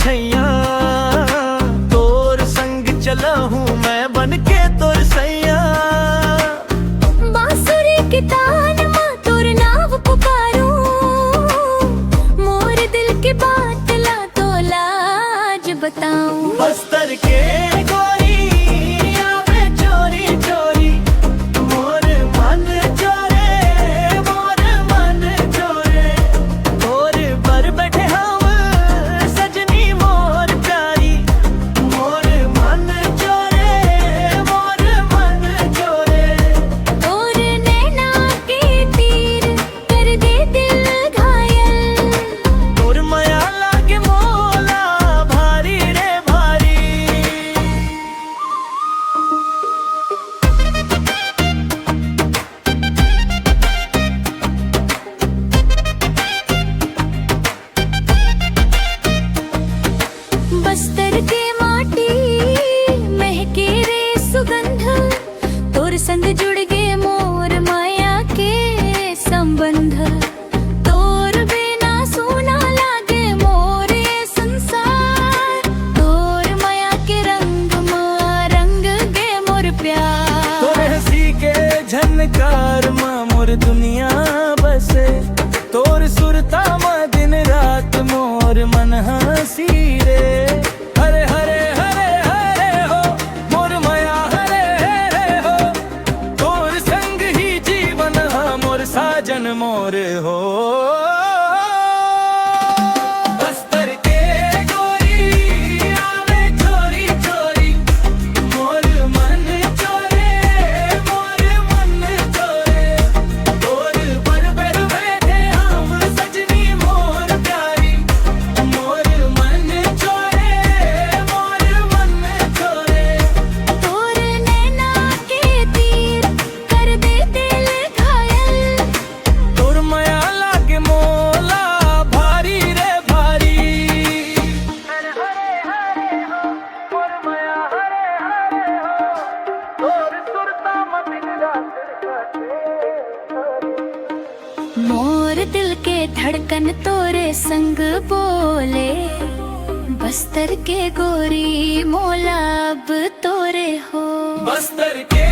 छैया, तोर संग चला हूँ मैं बन के तोर सैया। बांसुरी की तान मां तोर नाव पुकारूं, मोर दिल की बात ला तो लाज बताऊं। बस्तर के गोरी आवे चोरी चोरी, मोर मन चोरे, मोर मन चोरे। मोर पर बैठे हम सजनी मोर प्यारी, मोर मन चोरे, मोर मन चोरे। तोर नैना के तीर कर दे दिल घायल, तोर माया लागे मोला भारी रे भारी। बस्तर के माटी महके रे सुगंध, तोर संग जुड़ गए मोर माया के संबंध। तोर बिना सोना लागे मोर ये संसार, तोर माया के रंग मां रंग गे मोर प्यार। तोरे हंसी के झनकार मां मोर दुनिया बसे, तोर सुरता मां दिन रात मोर मन हंसी रे। हरे हरे हरे हरे हो मोर माया, हरे हरे हो तोर संग ही जीवन हा मोर साजन मोर हो। बस्तर के गोरी आवे चोरी चोरी, मोर मन चोरे, मोर मन चोरे। तोर पर बैठे हम सजनी मोर प्यारी, मोर मन चोरे, मोर मन चोरे। तोर नैना के तीर कर दे दिल घायल, तोर माया लागे मोला भारी रे भारी। हरे हरे हो मोर माया, हरे हरे हो तोर सुरता मां दिन रात काटे। मोर दिल के धड़कन तोरे संग बोले, बस्तर के गोरी मोला अब तोरे हो। बस्तर के